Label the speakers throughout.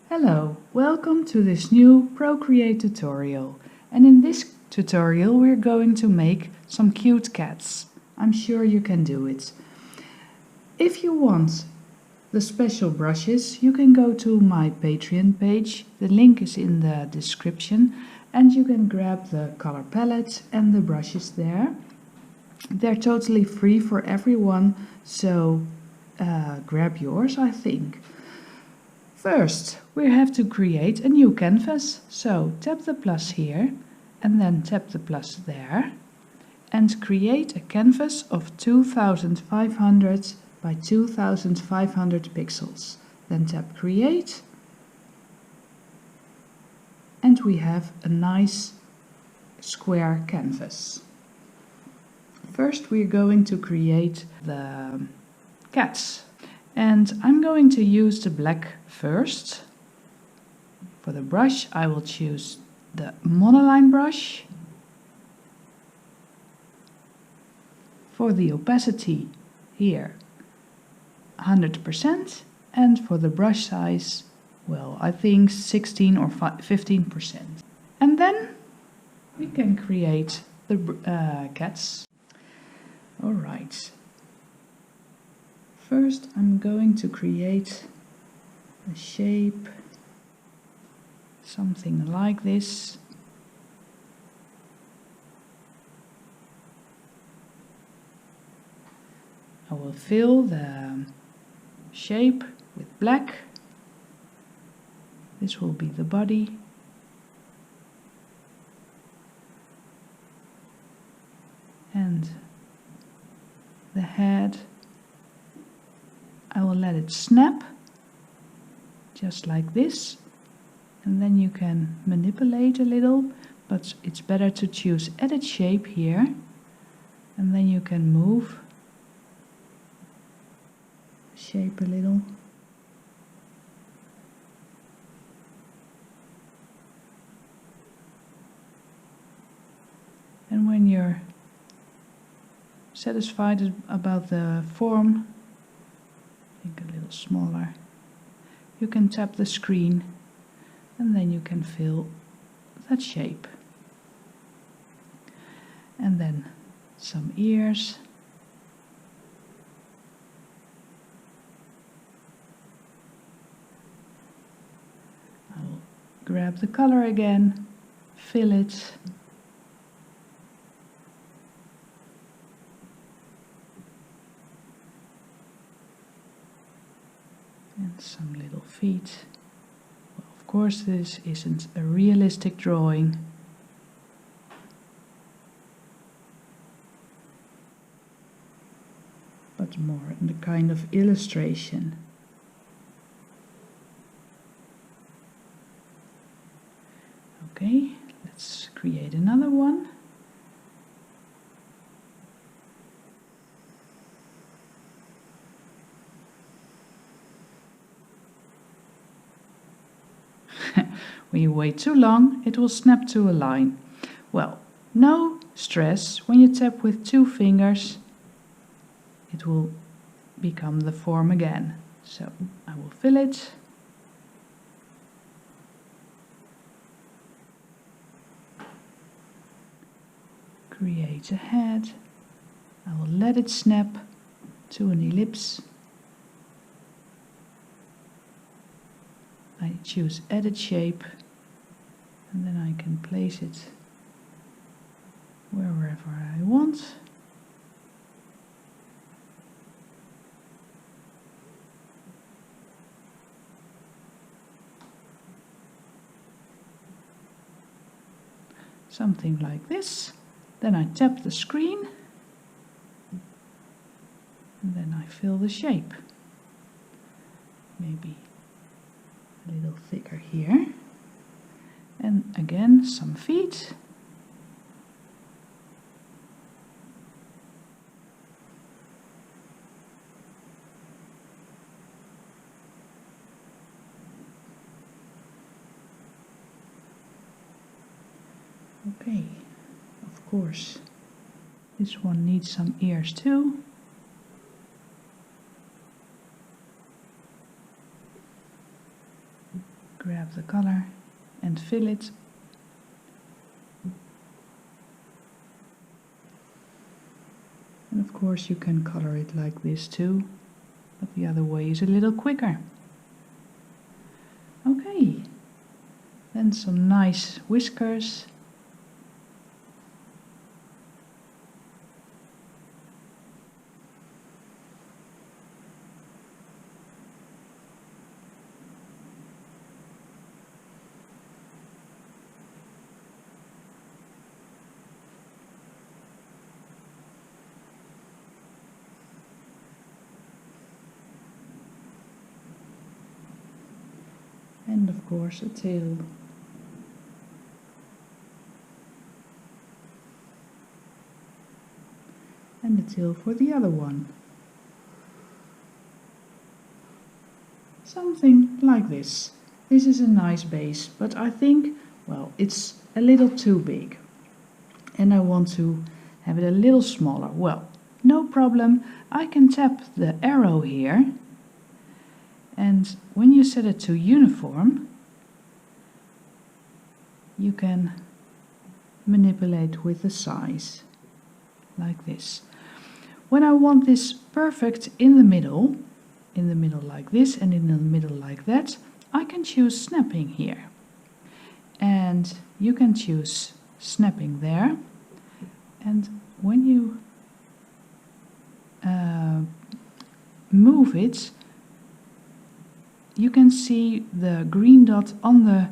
Speaker 1: Hello, welcome to this new Procreate tutorial. And in this tutorial we're going to make some cute cats. I'm sure you can do it. If you want the special brushes, you can go to my Patreon page. The link is in the description and you can grab the color palette and the brushes there. They're totally free for everyone, so grab yours, I think. First, we have to create a new canvas, so tap the plus here and then tap the plus there and create a canvas of 2500 by 2500 pixels. Then tap create and we have a nice square canvas. First we're going to create the cats. And I'm going to use the black first. For the brush I will choose the monoline brush. For the opacity here 100%, and for the brush size, well, I think 16 or 15%. And then we can create the cats. Alright. First I'm going to create a shape, something like this. I will fill the shape with black. This will be the body. And the head. I will let it snap, just like this, and then you can manipulate a little, but it's better to choose edit shape here, and then you can move the shape a little. And when you're satisfied about the form, a little smaller, you can tap the screen and then you can fill that shape. And then some ears. I'll grab the color again, fill it. And some little feet. Well, of course this isn't a realistic drawing. But more in the kind of illustration. Okay, let's create another one. When you wait too long, it will snap to a line. Well, no stress. When you tap with 2 fingers, it will become the form again. So I will fill it. Create a head. I will let it snap to an ellipse. I choose edit shape and then I can place it wherever I want. Something like this. Then I tap the screen and then I fill the shape. Maybe a little thicker here, and again some feet. Okay, of course this one needs some ears too. grab the color and fill it. And of course you can color it like this too, but the other way is a little quicker. Okay, then some nice whiskers. And of course a tail. And the tail for the other one. Something like this. This is a nice base, but I think, well, it's a little too big. And I want to have it a little smaller. Well, no problem. I can tap the arrow here. And when you set it to uniform, you can manipulate with the size, like this. When I want this perfect in the middle like this and in the middle like that, I can choose snapping here. And you can choose snapping there. And when you move it, you can see the green dot on the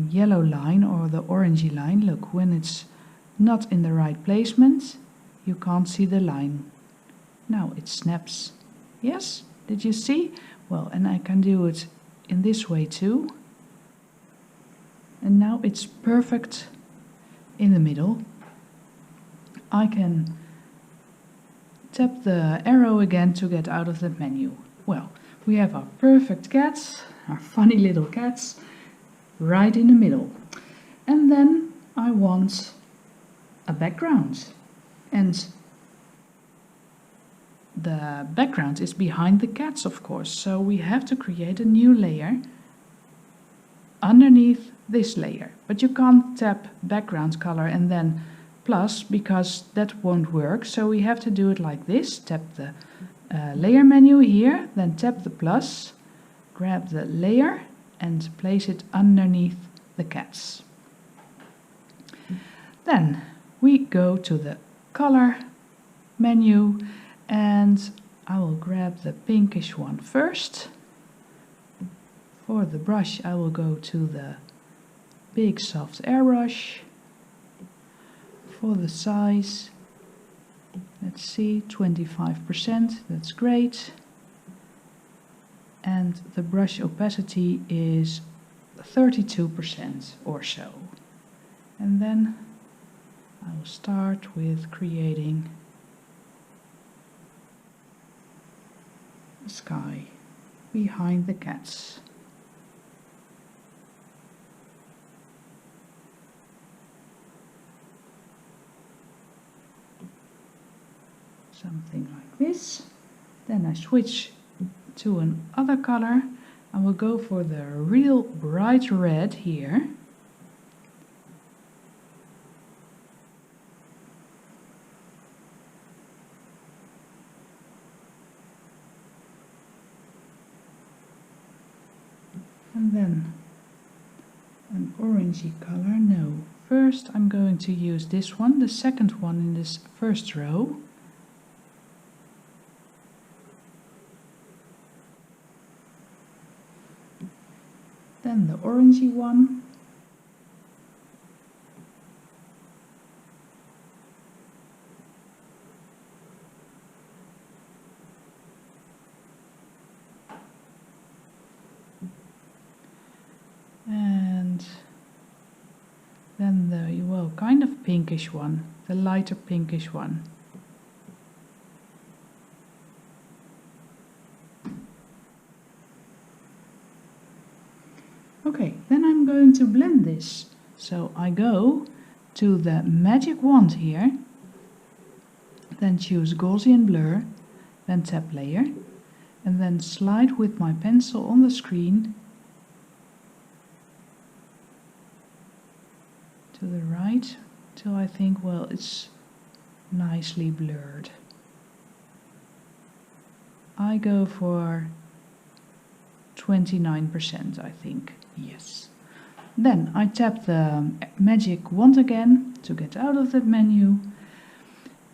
Speaker 1: yellow line or the orangey line. Look, when it's not in the right placement, you can't see the line. Now it snaps. Yes? Did you see? Well, and I can do it in this way too. And now it's perfect in the middle. I can tap the arrow again to get out of the menu. Well, we have our perfect cats, our funny little cats, right in the middle. And then I want a background. And the background is behind the cats, of course. So we have to create a new layer underneath this layer. But you can't tap background color and then plus, because that won't work. So we have to do it like this. Tap the layer menu here, then tap the plus, grab the layer and place it underneath the cats. Then we go to the color menu and I will grab the pinkish one first. For the brush I will go to the big soft airbrush. For the size, let's see, 25%, that's great. And the brush opacity is 32% or so. And then I will start with creating the sky behind the cats. Something like this. Then I switch to another color. I will go for the real bright red here. And then an orangey color. No, first I'm going to use this one, the second one in this first row. Then the orangey one. And then the, well, kind of pinkish one, the lighter pinkish one. Okay, then I'm going to blend this. So I go to the magic wand here, then choose Gaussian blur, then tap layer, and then slide with my pencil on the screen to the right till I think, well, it's nicely blurred. I go for 29%, I think, yes. Then I tap the magic wand again to get out of that menu.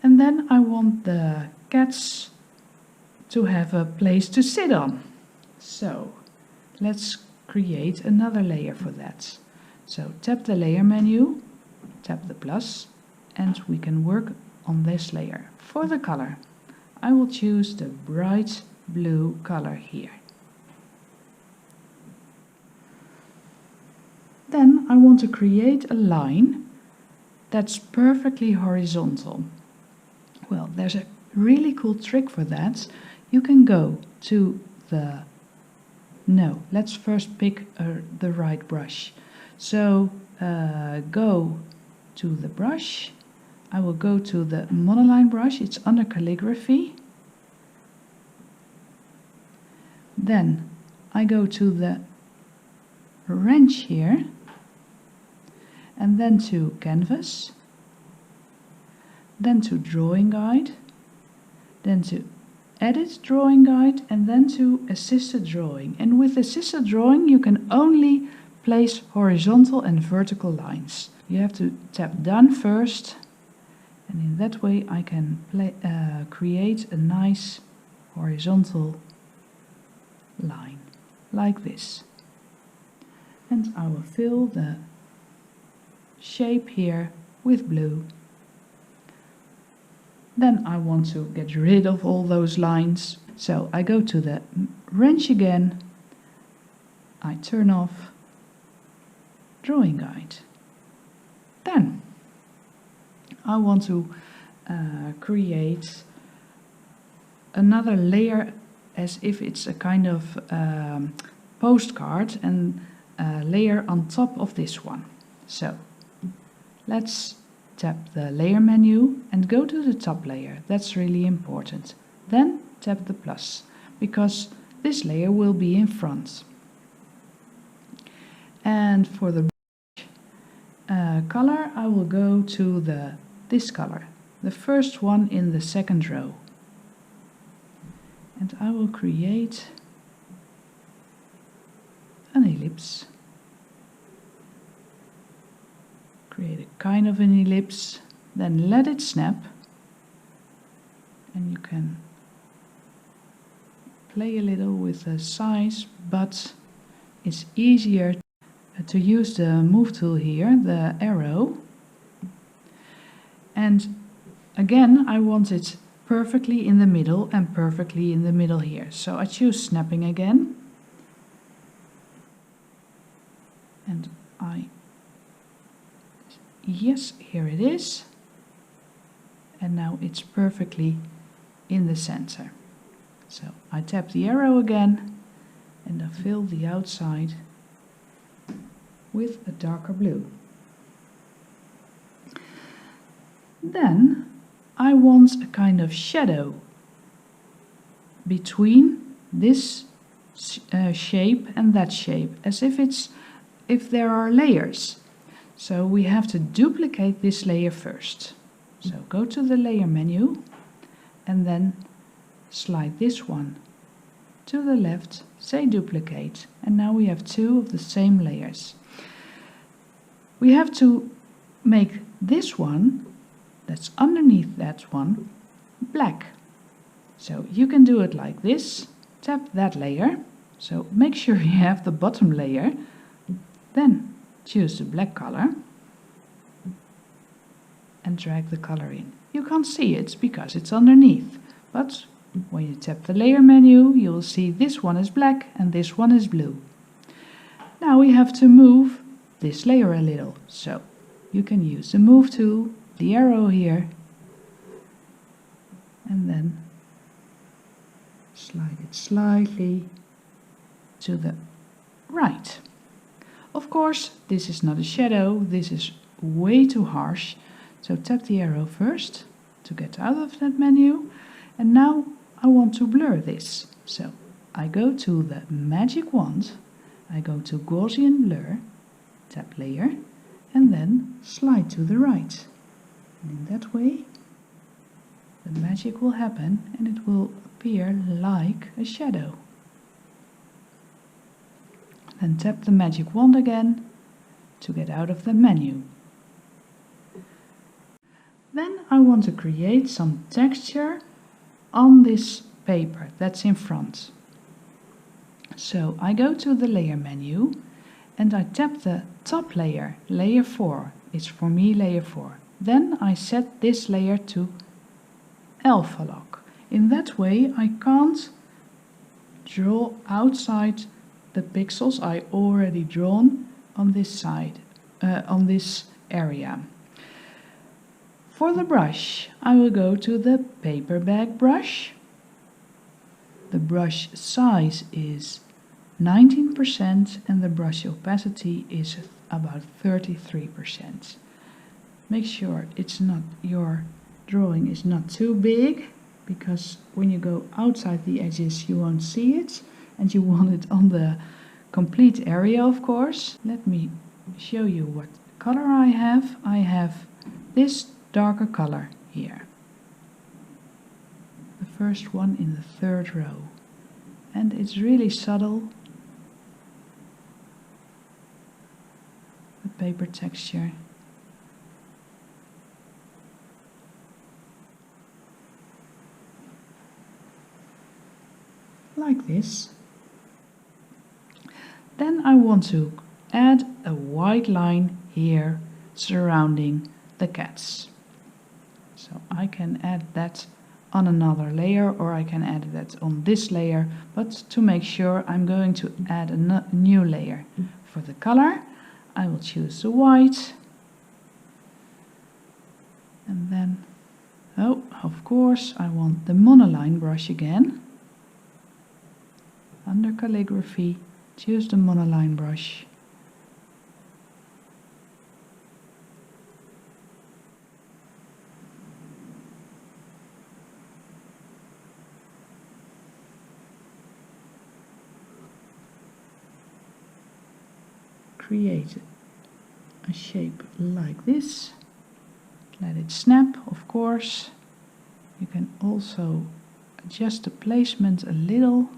Speaker 1: And then I want the cats to have a place to sit on. So let's create another layer for that. So tap the layer menu, tap the plus, and we can work on this layer. For the color, I will choose the bright blue color here. Then I want to create a line that's perfectly horizontal. Well, there's a really cool trick for that. You can go to the... No, let's first pick the right brush. So go to the brush. I will go to the monoline brush, it's under calligraphy. Then I go to the wrench here, and then to canvas, then to drawing guide, then to edit drawing guide, and then to assisted drawing. And with assisted drawing you can only place horizontal and vertical lines. You have to tap done first, and in that way I can create a nice horizontal line like this. And I will fill the shape here with blue. Then I want to get rid of all those lines. So I go to the wrench again, I turn off drawing guide. Then I want to create another layer as if it's a kind of postcard, and layer on top of this one. So let's tap the layer menu and go to the top layer. That's really important. Then tap the plus, because this layer will be in front. And for the color, I will go to this color, the first one in the second row. And I will create an ellipse. Create a kind of an ellipse, then let it snap. And you can play a little with the size, but it's easier to use the move tool here, the arrow. And again, I want it perfectly in the middle and perfectly in the middle here. So I choose snapping again. And yes, here it is. And now it's perfectly in the center. So I tap the arrow again and I fill the outside with a darker blue. Then I want a kind of shadow between this shape and that shape, as if there are layers. So we have to duplicate this layer first. So go to the layer menu and then slide this one to the left, say duplicate, and now we have two of the same layers. We have to make this one that's underneath that one black. So you can do it like this, tap that layer, so make sure you have the bottom layer, then choose the black color and drag the color in. You can't see it because it's underneath, but when you tap the layer menu you will see this one is black and this one is blue. Now we have to move this layer a little, so you can use the move tool, the arrow here, and then slide it slightly to the right. Of course, this is not a shadow, this is way too harsh, so tap the arrow first to get out of that menu, and now I want to blur this. So I go to the magic wand, I go to Gaussian blur, tap layer, and then slide to the right. And in that way the magic will happen and it will appear like a shadow. Then tap the magic wand again to get out of the menu. Then I want to create some texture on this paper that's in front. So I go to the layer menu and I tap the top layer, layer 4. It's for me layer 4. Then I set this layer to alpha lock. In that way I can't draw outside the pixels I already drawn on this side, on this area. For the brush, I will go to the paper bag brush. The brush size is 19% and the brush opacity is about 33%. Make sure it's not, your drawing is not too big, because when you go outside the edges you won't see it, and you want it on the complete area, of course. Let me show you what color I have. I have this darker color here, the first one in the third row, and it's really subtle, the paper texture. Like this. Then I want to add a white line here surrounding the cats. So I can add that on another layer, or I can add that on this layer, but to make sure I'm going to add a new layer. For the color I will choose the white, and then, oh, of course I want the monoline brush again. Under calligraphy, choose the monoline brush. Create a shape like this. Let it snap, of course. You can also adjust the placement a little.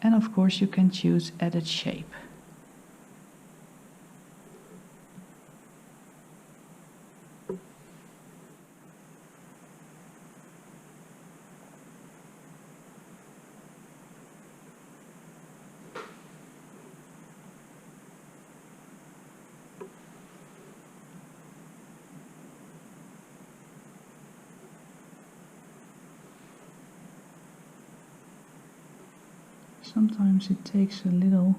Speaker 1: And of course you can choose edit shape. Sometimes it takes a little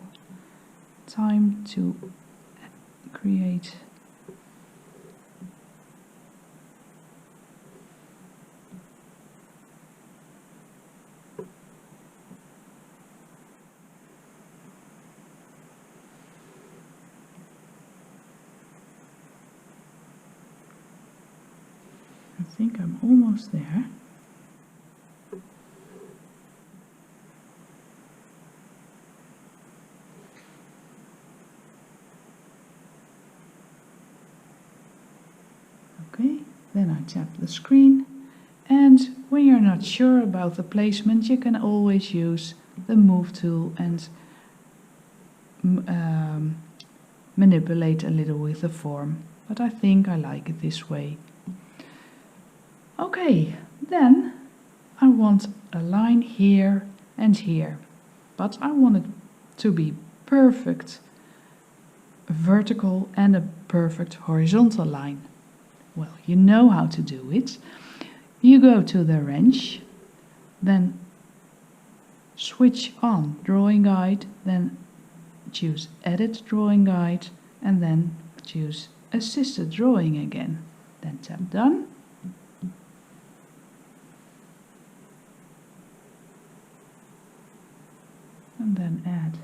Speaker 1: time to create. I think I'm almost there. Okay, then I tap the screen, and when you're not sure about the placement you can always use the move tool and manipulate a little with the form, but I think I like it this way. Okay, then I want a line here and here, but I want it to be perfect vertical and a perfect horizontal line. Well, you know how to do it. You go to the wrench, then switch on drawing guide, then choose edit drawing guide, and then choose assisted drawing again. Then tap done. And then add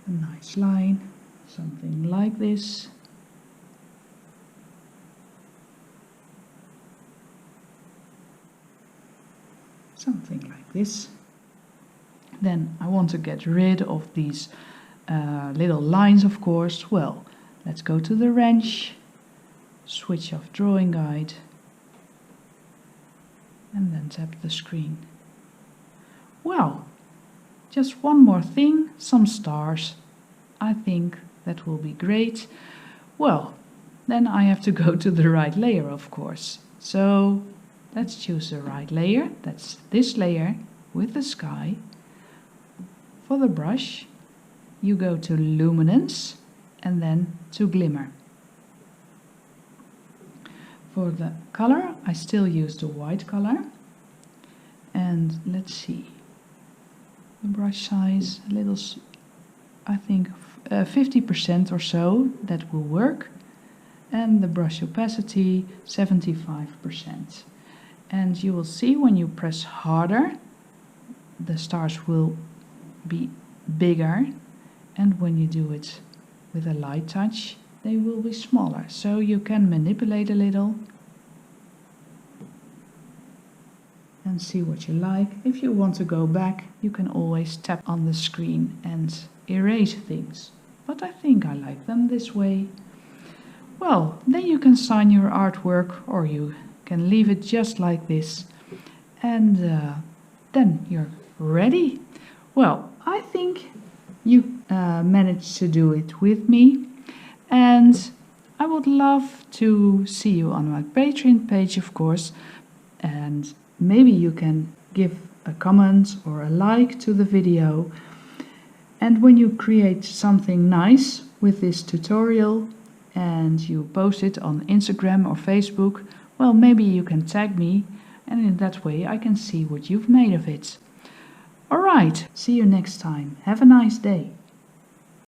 Speaker 1: a nice line, something like this. Something like this. then I want to get rid of these little lines, of course. Well, let's go to the wrench, switch off drawing guide, and then tap the screen. Well, just one more thing, some stars. I think that will be great. Well, then I have to go to the right layer, of course. So let's choose the right layer. That's this layer with the sky. For the brush, you go to luminance and then to glimmer. For the color, I still use the white color. And let's see, the brush size, a little, I think 50% or so, that will work. And the brush opacity 75%. And you will see when you press harder, the stars will be bigger, and when you do it with a light touch, they will be smaller. So you can manipulate a little and see what you like. If you want to go back, you can always tap on the screen and erase things. But I think I like them this way. Well, then you can sign your artwork, or you can leave it just like this, and then you're ready. Well, I think you managed to do it with me, and I would love to see you on my Patreon page, of course, and maybe you can give a comment or a like to the video. And when you create something nice with this tutorial and you post it on Instagram or Facebook, well, maybe you can tag me, and in that way I can see what you've made of it. Alright, see you next time. Have a nice day.